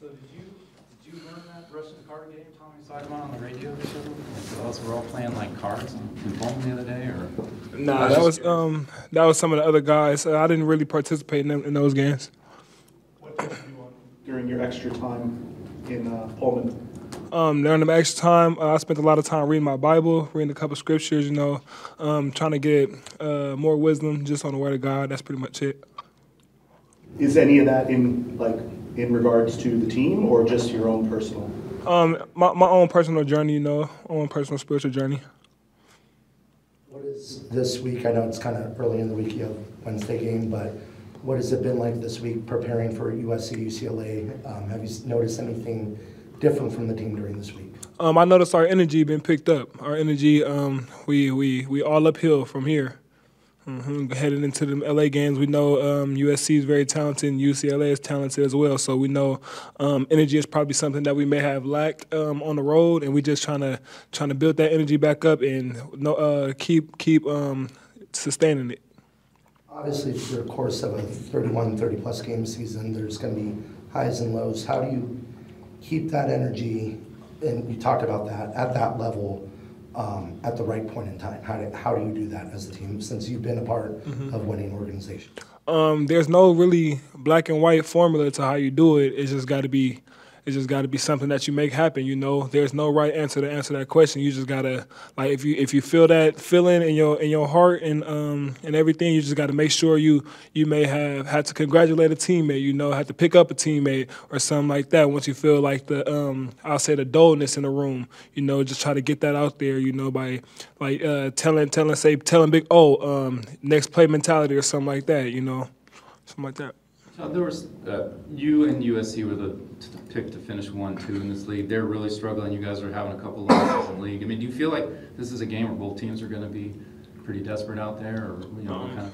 So did you learn that rest of the card game, Tommy Sidemon, on the radio this year? Us were all playing like cards in Pullman the other day, or? Nah, that was some of the other guys. I didn't really participate in those games. What did you do during your extra time in Pullman? During the extra time, I spent a lot of time reading my Bible, reading a couple scriptures, trying to get more wisdom just on the Word of God. That's pretty much it. Is any of that in regards to the team or just your own personal? My own personal journey, own personal spiritual journey. What is this week? I know it's kind of early in the week, you have Wednesday game, but what has it been like this week preparing for USC, UCLA? Have you noticed anything different from the team during this week? I noticed our energy been picked up. Our energy, we all uphill from here. Heading into the LA games, we know USC is very talented and UCLA is talented as well. So we know energy is probably something that we may have lacked on the road, and we just trying to build that energy back up and keep sustaining it. Obviously, through the course of a 30-plus game season, there's going to be highs and lows. How do you keep that energy, and you talked about that, at that level at the right point in time? How do you do that as a team, since you've been a part of winning organizations? There's no really black and white formula to how you do it. It's just got to be something that you make happen. There's no right answer to answer that question. You just gotta, like, if you feel that feeling in your heart and everything, you just gotta make sure you may have had to congratulate a teammate. Had to pick up a teammate or something like that. Once you feel like I'll say the dullness in the room, just try to get that out there. By telling Big O, next play mentality or something like that. Something like that. There was you and USC were the pick to finish 1-2 in this league. They're really struggling. You guys are having a couple losses in the league. I mean, do you feel like this is a game where both teams are going to be pretty desperate out there, or what kind of?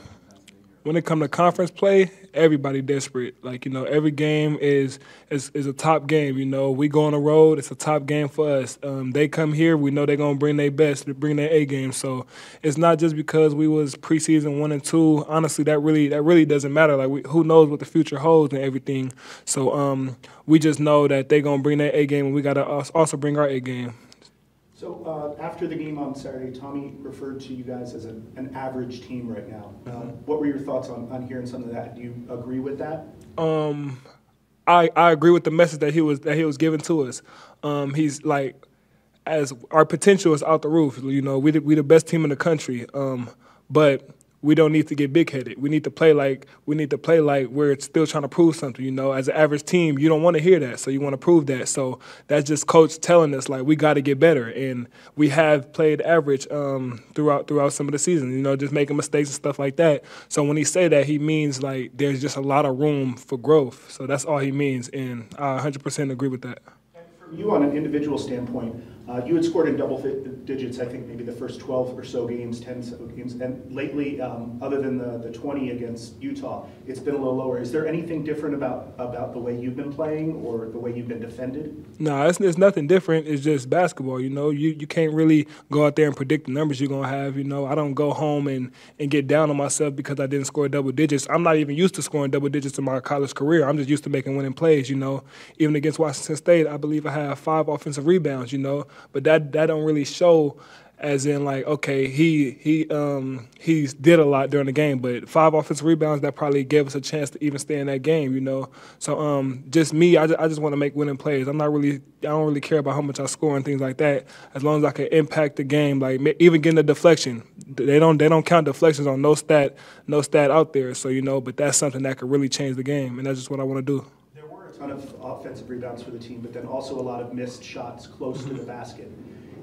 When it comes to conference play, everybody desperate. Every game is a top game. We go on the road, it's a top game for us. They come here, we know they're gonna bring their best, bring their A game. So it's not just because we was preseason 1 and 2. Honestly, that really doesn't matter. Who knows what the future holds and everything. So we just know that they're gonna bring their A game, and we gotta also bring our A game. So after the game on Saturday, Tommy referred to you guys as an average team right now. What were your thoughts on hearing some of that? Do you agree with that? I agree with the message that he was giving to us. He's like, as our potential is out the roof. We the best team in the country, but we don't need to get big-headed. We need to play like we're still trying to prove something. As an average team, you don't want to hear that, so you want to prove that. So that's just coach telling us we got to get better, and we have played average throughout some of the season. Just making mistakes and stuff like that. So when he say that, he means there's just a lot of room for growth. So that's all he means, and I 100% agree with that. You, on an individual standpoint, you had scored in double digits, I think maybe the first 12 or so games, 10 so games, and lately, other than the 20 against Utah, it's been a little lower. Is there anything different about the way you've been playing or the way you've been defended? No, it's nothing different. It's just basketball. You can't really go out there and predict the numbers you're gonna have. I don't go home and get down on myself because I didn't score double digits. I'm not even used to scoring double digits in my college career. I'm just used to making winning plays. Even against Washington State, I believe I have 5 offensive rebounds. But that don't really show as in okay, he did a lot during the game, but 5 offensive rebounds, that probably gave us a chance to even stay in that game, So just me, I just want to make winning plays. I don't really care about how much I score and things like that. As long as I can impact the game, even getting a deflection, they don't count deflections on no stat out there. So but that's something that could really change the game, and that's just what I want to do. There were a ton of offensive rebounds for the team, but then also a lot of missed shots close to the basket.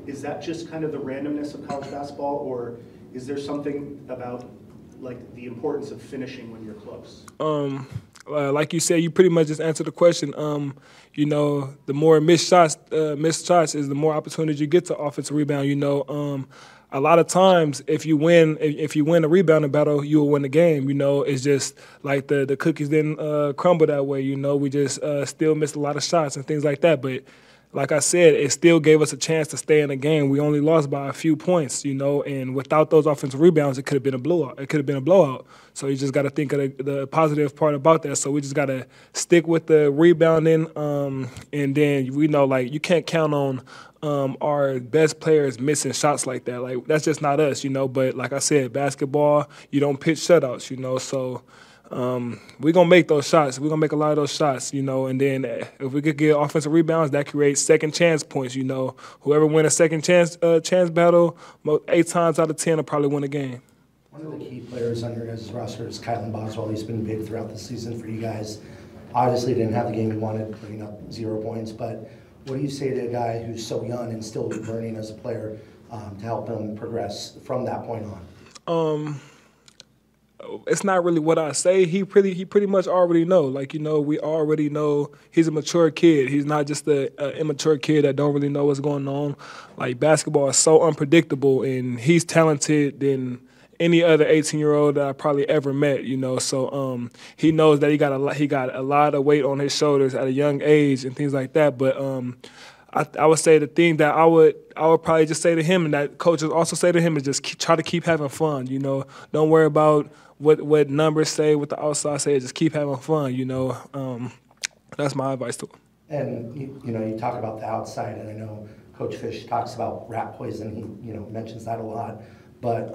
Is that just kind of the randomness of college basketball, or is there something about the importance of finishing when you're close? Like you said, you pretty much just answered the question. The more missed shots is the more opportunities you get to offensive rebound. A lot of times, if you win a rebounding battle, you will win the game. It's just like the cookies didn't crumble that way. We just still missed a lot of shots and things like that. But like I said, it still gave us a chance to stay in the game. We only lost by a few points, and without those offensive rebounds, it could have been a blowout. It could have been a blowout. So you just got to think of the positive part about that. So we just got to stick with the rebounding, and then we know like you can't count on our best players missing shots like that. Like that's just not us, But like I said, basketball, you don't pitch shutouts, So. We're going to make those shots. We're going to make a lot of those shots, and then if we could get offensive rebounds, that creates second chance points, Whoever win a second chance battle, 8 times out of 10 will probably win a game. One of the key players on your guys' roster is Kylan Boswell. He's been big throughout the season for you guys. Obviously didn't have the game he wanted, putting up 0 points, but what do you say to a guy who's so young and still learning as a player to help him progress from that point on? It's not really what I say. He pretty much already know. Like, we already know he's a mature kid. He's not just an immature kid that don't really know what's going on. Like, basketball is so unpredictable, and he's talented than any other 18-year-old that I probably ever met, So he knows that he got a lot of weight on his shoulders at a young age and things like that. But I would say the thing that I would probably just say to him, and that coaches also say to him, is just try to keep having fun. Don't worry about what numbers say, what the outside say. Just keep having fun. That's my advice to him. And you talk about the outside, and I know Coach Fish talks about rat poison. He mentions that a lot. But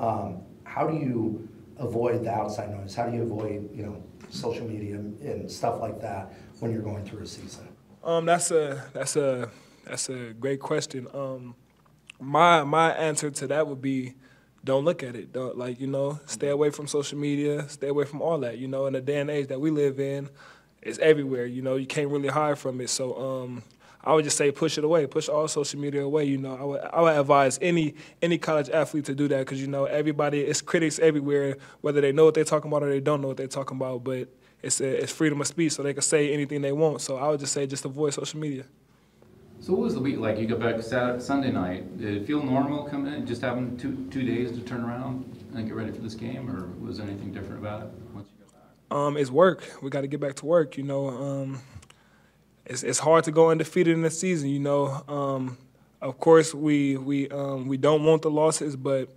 how do you avoid the outside noise? How do you avoid social media and stuff like that when you're going through a season? That's a great question. My answer to that would be, don't look at it. Stay away from social media. Stay away from all that. In the day and age that we live in, it's everywhere. You can't really hide from it. So I would just say push it away. Push all social media away. I would advise any college athlete to do that because everybody, it's critics everywhere, whether they know what they're talking about or they don't know what they're talking about. But it's freedom of speech, so they can say anything they want. So I would just say just avoid social media. So what was the week like? You got back Sunday night. Did it feel normal coming in, just having two days to turn around and get ready for this game, or was there anything different about it once you got back? It's work. We got to get back to work. It's hard to go undefeated in the season. Of course we don't want the losses, but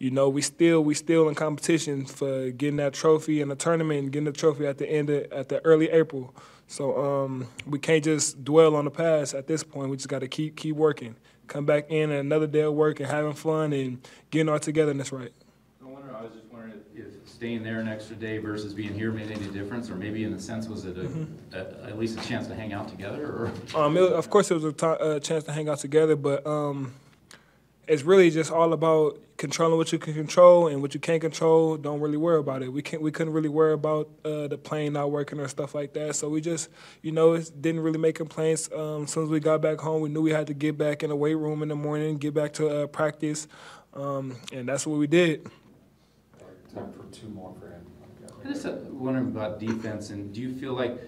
we still in competition for getting that trophy in the tournament and getting the trophy at the early April. So we can't just dwell on the past at this point. We just got to keep working. Come back in another day of work and having fun and getting our togetherness right. I was just wondering if staying there an extra day versus being here made any difference, or maybe in a sense was it at least a chance to hang out together? Or of course it was a chance to hang out together, but it's really just all about controlling what you can control, and what you can't control, don't really worry about it. We couldn't really worry about the plane not working or stuff like that. So we just, didn't really make complaints. As soon as we got back home, we knew we had to get back in the weight room in the morning, get back to practice, and that's what we did. Time for 2 more for him. I just wondering about defense, and do you feel like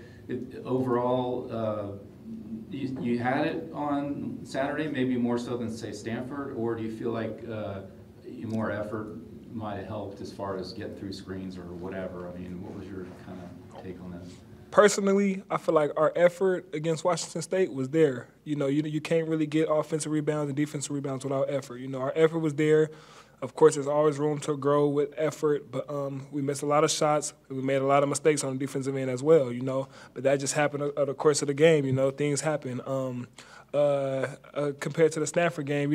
overall you had it on Saturday, maybe more so than, say, Stanford, or do you feel like more effort might have helped as far as getting through screens or whatever? I mean, what was your kind of take on that? Personally, I feel like our effort against Washington State was there. You can't really get offensive rebounds and defensive rebounds without effort. Our effort was there. Of course, there's always room to grow with effort, but we missed a lot of shots. We made a lot of mistakes on the defensive end as well, But that just happened over the course of the game, Things happen. Compared to the Stanford game,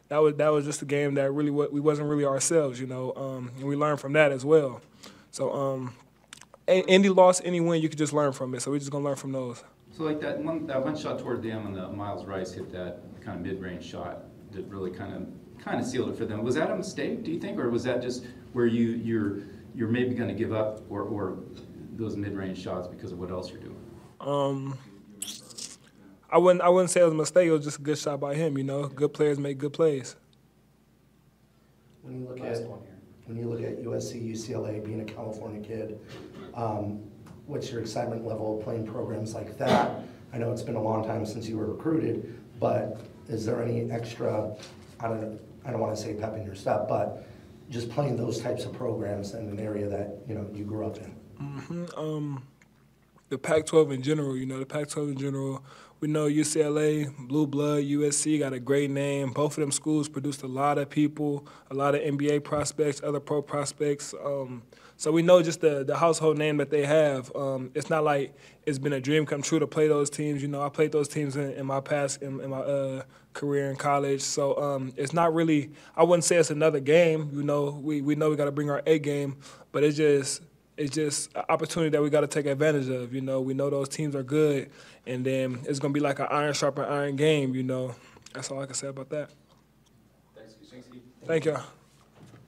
that was just a game that really we wasn't really ourselves, and we learned from that as well. So any loss, any win, you could just learn from it. So we're just gonna learn from those. So like that one shot toward the end when the Miles Rice hit that kind of mid-range shot that really kind of sealed it for them. Was that a mistake, do you think, or was that just where you're maybe going to give up or those mid-range shots because of what else you're doing? I wouldn't say it was a mistake. It was just a good shot by him. Good players make good plays. When you look at USC, UCLA, being a California kid, what's your excitement level of playing programs like that? I know it's been a long time since you were recruited, but is there any extra, I don't want to say pep in your step, but just playing those types of programs in an area that you grew up in? the Pac-12 in general. You know, the Pac-12 in general. We know UCLA, Blue Blood, USC got a great name. Both of them schools produced a lot of people, a lot of NBA prospects, other pro prospects. So we know just the household name that they have. It's not like it's been a dream come true to play those teams. You know, I played those teams in my past, in my career in college. So it's not really, I wouldn't say it's another game. You know, we know we got to bring our A game, but it's just an opportunity that we got to take advantage of. You know, we know those teams are good, and then it's going to be like an iron sharpen iron game, you know. That's all I can say about that. Thanks, Steve. Thank y'all.